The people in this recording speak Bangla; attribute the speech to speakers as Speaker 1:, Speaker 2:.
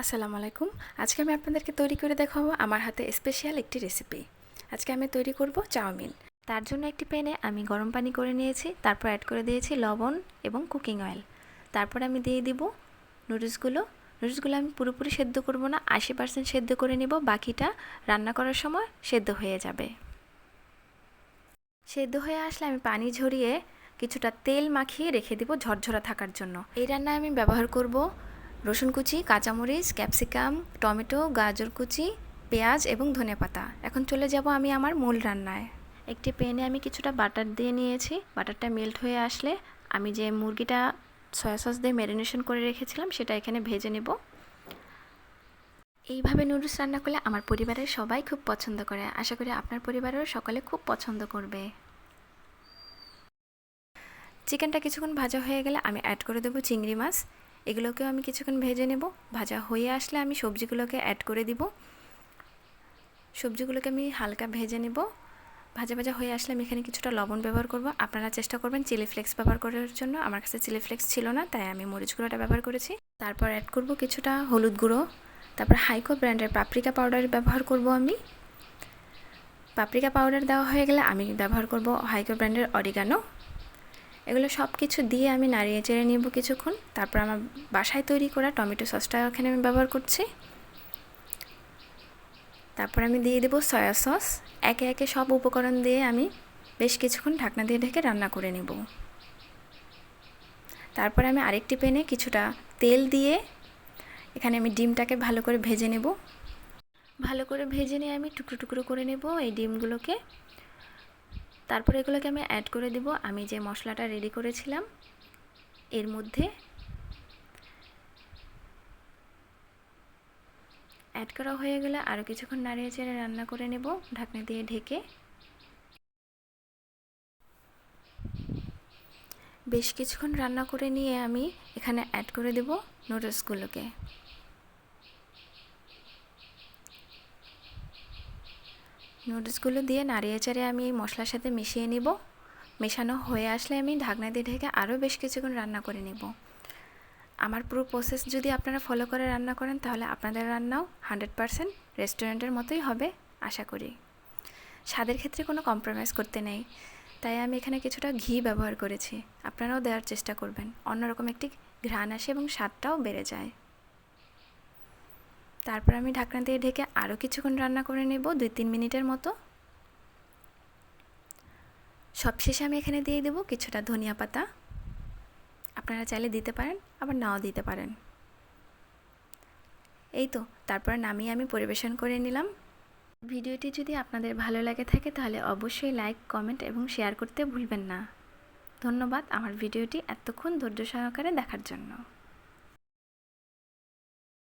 Speaker 1: আসসালামু আলাইকুম। আজকে আমি আপনাদেরকে তৈরি করে দেখাবো আমার হাতে স্পেশাল একটি রেসিপি। আজকে আমি তৈরি করব চাউমিন। তার জন্য একটি প্যানে আমি গরম পানি করে নিয়েছি, তারপর অ্যাড করে দিয়েছি লবণ এবং কুকিং অয়েল। তারপর আমি দিয়ে দিব নুডলসগুলো। নুডলসগুলো আমি পুরোপুরি সেদ্ধ করব না, 80% সেদ্ধ করে নিব, বাকিটা রান্না করার সময় সেদ্ধ হয়ে যাবে। সেদ্ধ হয়ে আসলে আমি পানি ঝরিয়ে কিছুটা তেল মাখিয়ে রেখে দিব ঝরঝরা থাকার জন্য। এই রান্নায় আমি ব্যবহার করব রসুন কুচি, কাঁচামরিচ, ক্যাপসিকাম, টমেটো, গাজর কুচি, পেঁয়াজ এবং ধনেপাতা। এখন চলে যাব আমি আমার মূল রান্নায়। একটি প্যানে আমি কিছুটা বাটার দিয়ে নিয়েছি। বাটারটা মেল্ট হয়ে আসলে আমি যে মুরগিটা সয়া সস দিয়ে ম্যারিনেশন করে রেখেছিলাম সেটা এখানে ভেজে নেব। এইভাবে নুডলস রান্না করলে আমার পরিবারের সবাই খুব পছন্দ করে। আশা করি আপনার পরিবারেরও সকলে খুব পছন্দ করবে। চিকেনটা কিছুক্ষণ ভাজা হয়ে গেলে আমি অ্যাড করে দেবো চিংড়ি মাছ। এগুলোকেও আমি কিছুক্ষণ ভেজে নেব। ভাজা হয়ে আসলে আমি সবজিগুলোকে অ্যাড করে দিব। সবজিগুলোকে আমি হালকা ভেজে নেব। ভাজা ভাজা হয়ে আসলে আমি এখানে কিছুটা লবণ ব্যবহার করব। আপনারা চেষ্টা করবেন চিলি ফ্লেক্স ব্যবহার করার জন্য। আমার কাছে চিলি ফ্লেক্স ছিল না, তাই আমি মরিচ গুঁড়োটা ব্যবহার করেছি। তারপর অ্যাড করব কিছুটা হলুদ গুঁড়ো। তারপর হাইকো ব্র্যান্ডের পাপরিকা পাউডার ব্যবহার করব আমি। পাপরিকা পাউডার দেওয়া হয়ে গেলে আমি ব্যবহার করব হাইকো ব্র্যান্ডের অরিগানো। এগুলো সব কিছু দিয়ে আমি নাড়িয়ে চেড়ে নেব কিছুক্ষণ। তারপর আমার বাসায় তৈরি করা টমেটো সসটা এখানে আমি ব্যবহার করছি। তারপর আমি দিয়ে দেব সয়া সস। একে একে সব উপকরণ দিয়ে আমি বেশ কিছুক্ষণ ঢাকনা দিয়ে ঢেকে রান্না করে নেব। তারপর আমি আরেকটি প্যানে কিছুটা তেল দিয়ে এখানে আমি ডিমটাকে ভালো করে ভেজে নেব। ভালো করে ভেজে নিয়ে আমি টুকরো টুকরো করে নেব এই ডিমগুলোকে। তারপর এগুলোকে আমি অ্যাড করে দেব আমি যে মশলাটা রেডি করেছিলাম এর মধ্যে। অ্যাড করা হয়ে গেলে আরও কিছুক্ষণ নাড়িয়ে চেড়ে রান্না করে নেব ঢাকনা দিয়ে ঢেকে। বেশ কিছুক্ষণ রান্না করে নিয়ে আমি এখানে অ্যাড করে দেব নুডলসগুলোকে। নুডলসগুলো দিয়ে নাড়িয়ে চাড়িয়ে আমি এই মশলার সাথে মিশিয়ে নিব। মেশানো হয়ে আসলে আমি ঢাকনা দিয়ে ঢেকে আরও বেশ কিছুক্ষণ রান্না করে নেব। আমার পুরো প্রসেস যদি আপনারা ফলো করে রান্না করেন তাহলে আপনাদের রান্নাও 100% রেস্টুরেন্টের মতোই হবে আশা করি। স্বাদের ক্ষেত্রে কোনো কম্প্রোমাইজ করতে নেই, তাই আমি এখানে কিছুটা ঘি ব্যবহার করেছি। আপনারাও দেওয়ার চেষ্টা করবেন, অন্যরকম একটি ঘ্রাণ আসে এবং স্বাদটাও বেড়ে যায়। তারপর আমি ঢাকনা দিয়ে ঢেকে আরও কিছুক্ষণ রান্না করে নেব 2-3 মিনিটের মতো। সবশেষে আমি এখানে দিয়ে দেব কিছুটা ধনিয়া পাতা। আপনারা চাইলে দিতে পারেন, আবার নাও দিতে পারেন। এই তো, তারপর নামিয়ে আমি পরিবেশন করে নিলাম। ভিডিওটি যদি আপনাদের ভালো লাগে থাকে তাহলে অবশ্যই লাইক, কমেন্ট এবং শেয়ার করতে ভুলবেন না। ধন্যবাদ আমার ভিডিওটি এতক্ষণ ধৈর্য সহকারে দেখার জন্য।